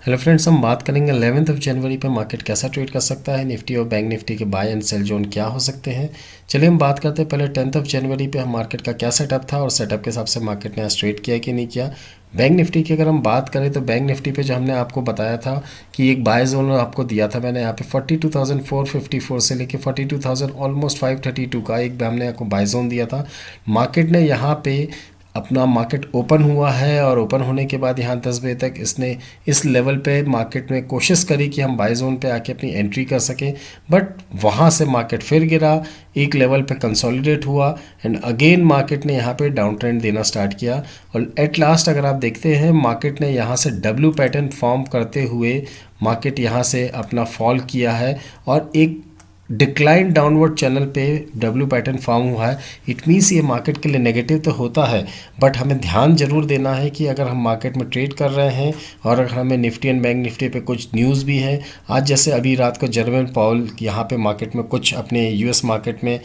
Hello friends, हम बात करेंगे 11 जनवरी पे मार्केट कैसा ट्रेड कर सकता है, निफ्टी और बैंक निफ्टी के बाय एंड सेल जोन क्या हो सकते हैं। चलिए हम बात करते हैं पहले 10 जनवरी पे हम मार्केट का क्या सेटअप था और सेटअप के हिसाब से मार्केट ने आज ट्रेड किया कि नहीं किया। बैंक निफ्टी की अगर हम बात करें तो बैंक निफ्टी पे जो हमने आपको बताया था कि एक बाय जोन आपको दिया था मैंने यहाँ पे 42,454 से लेके 42,000 ऑलमोस्ट 532 का एक हमने आपको बाय जोन दिया था। मार्केट ने यहाँ पे अपना मार्केट ओपन हुआ है और ओपन होने के बाद यहाँ 10 बजे तक इसने इस लेवल पे मार्केट में कोशिश करी कि हम बाय जोन पे आके अपनी एंट्री कर सकें, बट वहाँ से मार्केट फिर गिरा, एक लेवल पे कंसोलिडेट हुआ एंड अगेन मार्केट ने यहाँ पे डाउन ट्रेंड देना स्टार्ट किया। और एट लास्ट अगर आप देखते हैं मार्केट ने यहाँ से डब्ल्यू पैटर्न फॉर्म करते हुए मार्केट यहाँ से अपना फॉल किया है और एक डिक्लाइन डाउनवर्ड चैनल पे डब्ल्यू पैटर्न फॉर्म हुआ है। इट मीन्स ये मार्केट के लिए नेगेटिव तो होता है, बट हमें ध्यान जरूर देना है कि अगर हम मार्केट में ट्रेड कर रहे हैं और अगर हमें निफ्टी एंड बैंक निफ्टी पे कुछ न्यूज़ भी है, आज जैसे अभी रात को जर्मन पाउल यहाँ पे मार्केट में कुछ अपने यूएस मार्केट में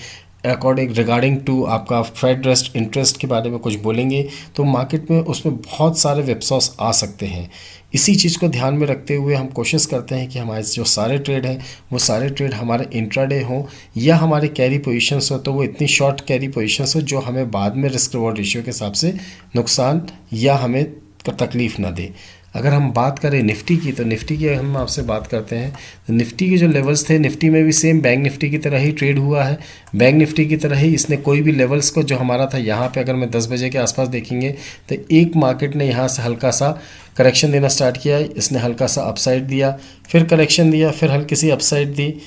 अकॉर्डिंग रिगार्डिंग टू आपका फेड रेस्ट इंटरेस्ट के बारे में कुछ बोलेंगे तो मार्केट में उसमें बहुत सारे वेबसॉस आ सकते हैं। इसी चीज़ को ध्यान में रखते हुए हम कोशिश करते हैं कि हमारे जो सारे ट्रेड हैं वो सारे ट्रेड हमारे इंट्राडे हों या हमारे कैरी पोजीशंस हो तो वो इतनी शॉर्ट कैरी पोजीशंस हो जो हमें बाद में रिस्क रिवॉर्ड रेशियो के हिसाब से नुकसान या हमें तकलीफ़ ना दे। अगर हम बात करें निफ्टी की तो निफ्टी की हम आपसे बात करते हैं तो निफ्टी के जो लेवल्स थे निफ्टी में भी सेम बैंक निफ्टी की तरह ही ट्रेड हुआ है। बैंक निफ्टी की तरह ही इसने कोई भी लेवल्स को जो हमारा था यहाँ पे अगर मैं 10 बजे के आसपास देखेंगे तो एक मार्केट ने यहाँ से हल्का सा करेक्शन देना स्टार्ट किया, इसने हल्का सा अपसाइड दिया, फिर करेक्शन दिया, फिर हल्की सी अपसाइड दी,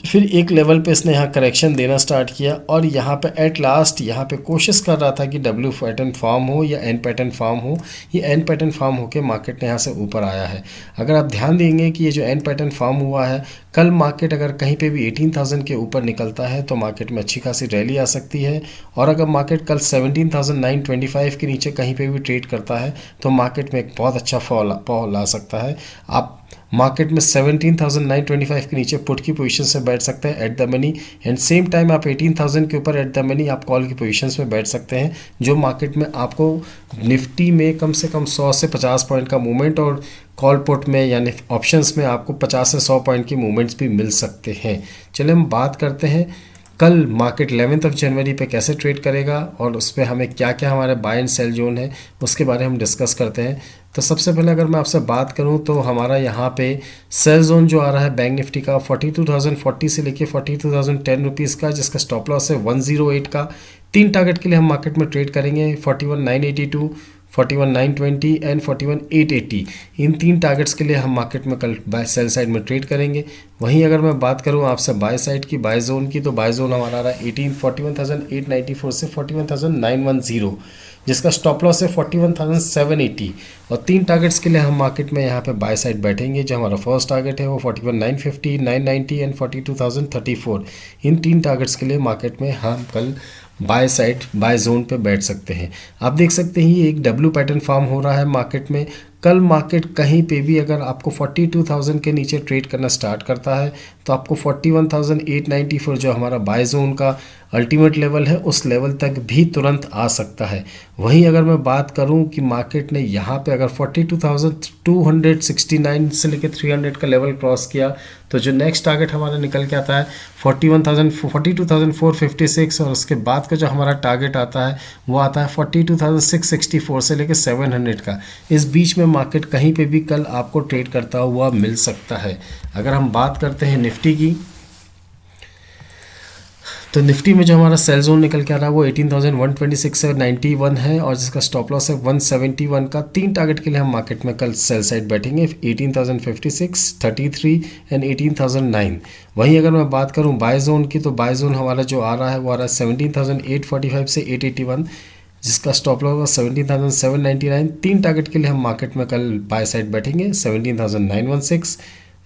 फिर एक लेवल पे इसने यहाँ करेक्शन देना स्टार्ट किया और यहाँ पे एट लास्ट यहाँ पे कोशिश कर रहा था कि डब्ल्यू पैटर्न फॉर्म हो या एन पैटर्न फॉर्म हो। ये एन पैटर्न फॉर्म होकर मार्केट ने यहाँ से ऊपर आया है। अगर आप ध्यान देंगे कि ये जो एन पैटर्न फॉर्म हुआ है, कल मार्केट अगर कहीं पे भी 18,000 के ऊपर निकलता है तो मार्केट में अच्छी खासी रैली आ सकती है और अगर मार्केट कल 17,925 के नीचे कहीं पे भी ट्रेड करता है तो मार्केट में एक बहुत अच्छा फॉल आ सकता है। आप मार्केट में 17,925 के नीचे पुट की पोजीशन से बैठ सकते हैं at the money and same time आप 18,000 के ऊपर एट द मनी आप कॉल की पोजीशंस में बैठ सकते हैं, जो मार्केट में आपको निफ्टी में कम से कम 100 से 50 पॉइंट का मूवमेंट और कॉल पुट में यानी ऑप्शंस में आपको 50 से 100 पॉइंट की मूवमेंट्स भी मिल सकते हैं। चलिए हम बात करते हैं कल मार्केट 11 जनवरी पे कैसे ट्रेड करेगा और उस पर हमें क्या क्या हमारे बाय एंड सेल जोन है उसके बारे में हम डिस्कस करते हैं। तो सबसे पहले अगर मैं आपसे बात करूं तो हमारा यहाँ पे सेल जोन जो आ रहा है बैंक निफ्टी का 42,040 से लेके 42,010 रुपीज़ का, जिसका स्टॉप लॉस है 108 का। 3 टारगेट के लिए हम मार्केट में ट्रेड करेंगे 41,982, 41,920 एंड 41,880। इन 3 टारगेट्स के लिए हम मार्केट में कल बाय सेल साइड में ट्रेड करेंगे। वहीं अगर मैं बात करूं आपसे बाय साइड की बाय जोन की तो बाय जोन हमारा रहा है 41,894 से 41,910, जिसका स्टॉप लॉस है 41,780 और 3 टारगेट्स के लिए हम मार्केट में यहाँ पे बाय साइड बैठेंगे। जो हमारा फर्स्ट टारगेट है वो 41,950, 990 एंड 42,034। इन 3 टारगेट्स के लिए मार्केट में हम कल बाय साइड बाय जोन पे बैठ सकते हैं। आप देख सकते हैं ये एक डब्ल्यू पैटर्न फॉर्म हो रहा है मार्केट में। कल मार्केट कहीं पे भी अगर आपको 42,000 के नीचे ट्रेड करना स्टार्ट करता है तो आपको 41,894 जो हमारा बाय जोन का अल्टीमेट लेवल है उस लेवल तक भी तुरंत आ सकता है। वहीं अगर मैं बात करूं कि मार्केट ने यहाँ पे अगर 42,269 से लेकर 300 का लेवल क्रॉस किया तो जो नेक्स्ट टारगेट हमारा निकल के आता है 42,456 और उसके बाद का जो हमारा टारगेट आता है वो आता है 42,664 से लेकर 700 का। इस बीच में मार्केट कहीं पे भी कल आपको ट्रेड करता हुआ मिल सकता है। अगर हम बात करते हैं निफ्टी की तो निफ्टी में जो हमारा सेल जोन निकल के आ रहा है वो 18,126 से 91 है और जिसका स्टॉप लॉस है 171 का। 3 टारगेट के लिए हम मार्केट में कल सेल साइड बैठेंगे 18,056, 33 एंड 18,009। वहीं अगर मैं बात करूं बाय जोन की तो बाय जोन हमारा जो आ रहा है वो आ रहा है 17,845 से 881, जिसका स्टॉप लॉस 17,799। 3 टारगेट के लिए हम मार्केट में कल बाय साइड बैठेंगे 17,916,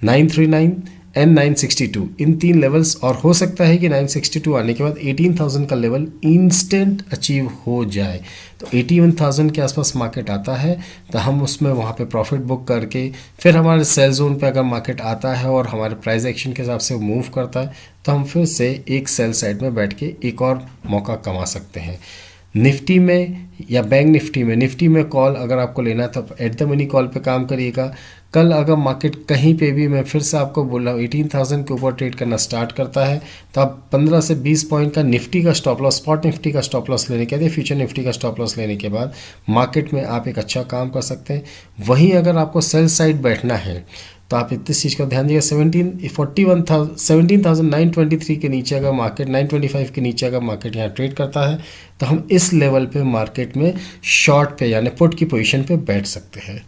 939 एंड 962। इन 3 लेवल्स और हो सकता है कि 962 आने के बाद 18,000 का लेवल इंस्टेंट अचीव हो जाए। तो 81,000 के आसपास मार्केट आता है तो हम उसमें वहाँ पे प्रॉफिट बुक करके फिर हमारे सेल जोन पे अगर मार्केट आता है और हमारे प्राइस एक्शन के हिसाब से वो मूव करता है तो हम फिर से एक सेल साइड में बैठ के एक और मौका कमा सकते हैं। निफ्टी में या बैंक निफ्टी में कॉल अगर आपको लेना है तो एट द मनी कॉल पे काम करिएगा। कल अगर मार्केट कहीं पे भी, मैं फिर से आपको बोल रहा हूँ, 18,000 के ऊपर ट्रेड करना स्टार्ट करता है तो आप 15 से 20 पॉइंट का निफ्टी का स्टॉप लॉस, स्पॉट निफ्टी का स्टॉप लॉस लेने के बाद, फ्यूचर निफ्टी का स्टॉप लॉस लेने के बाद मार्केट में आप एक अच्छा काम कर सकते हैं। वहीं अगर आपको सेल साइड बैठना है तो आप इस चीज़ का ध्यान दीजिए, 17,923 के नीचे अगर मार्केट, 925 के नीचे अगर मार्केट यहाँ ट्रेड करता है तो हम इस लेवल पे मार्केट में शॉर्ट पे यानी पुट की पोजीशन पे बैठ सकते हैं।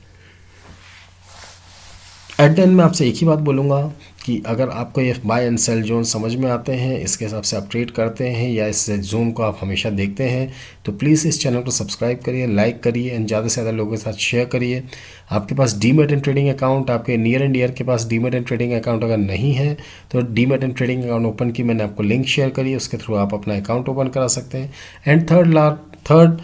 एट द एंड में आपसे एक ही बात बोलूँगा कि अगर आपको ये बाय एंड सेल जोन समझ में आते हैं, इसके हिसाब से आप ट्रेड करते हैं या इस जोन को आप हमेशा देखते हैं, तो प्लीज़ इस चैनल को सब्सक्राइब करिए, लाइक करिए एंड ज़्यादा से ज़्यादा लोगों के साथ शेयर करिए। आपके पास डीमैट एंड ट्रेडिंग अकाउंट, आपके नियर एंड डियर के पास डीमैट एंड ट्रेडिंग अकाउंट अगर नहीं है तो demat and trading account open की मैंने आपको लिंक शेयर करी है, उसके थ्रू आप अपना अकाउंट ओपन करा सकते हैं। And third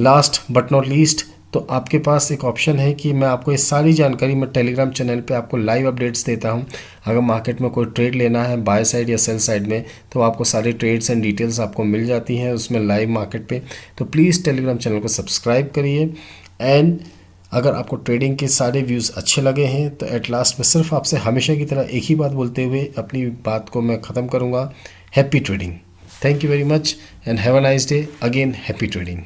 last but not least, तो आपके पास एक ऑप्शन है कि मैं आपको ये सारी जानकारी मैं टेलीग्राम चैनल पे आपको लाइव अपडेट्स देता हूँ। अगर मार्केट में कोई ट्रेड लेना है बाय साइड या सेल साइड में तो आपको सारी ट्रेड्स एंड डिटेल्स आपको मिल जाती हैं उसमें लाइव मार्केट पे। तो प्लीज़ टेलीग्राम चैनल को सब्सक्राइब करिए। एंड अगर आपको ट्रेडिंग के सारे व्यूज़ अच्छे लगे हैं तो एट लास्ट में सिर्फ आपसे हमेशा की तरह एक ही बात बोलते हुए अपनी बात को मैं ख़त्म करूँगा, happy trading. Thank you very much and have a nice day. Again happy trading.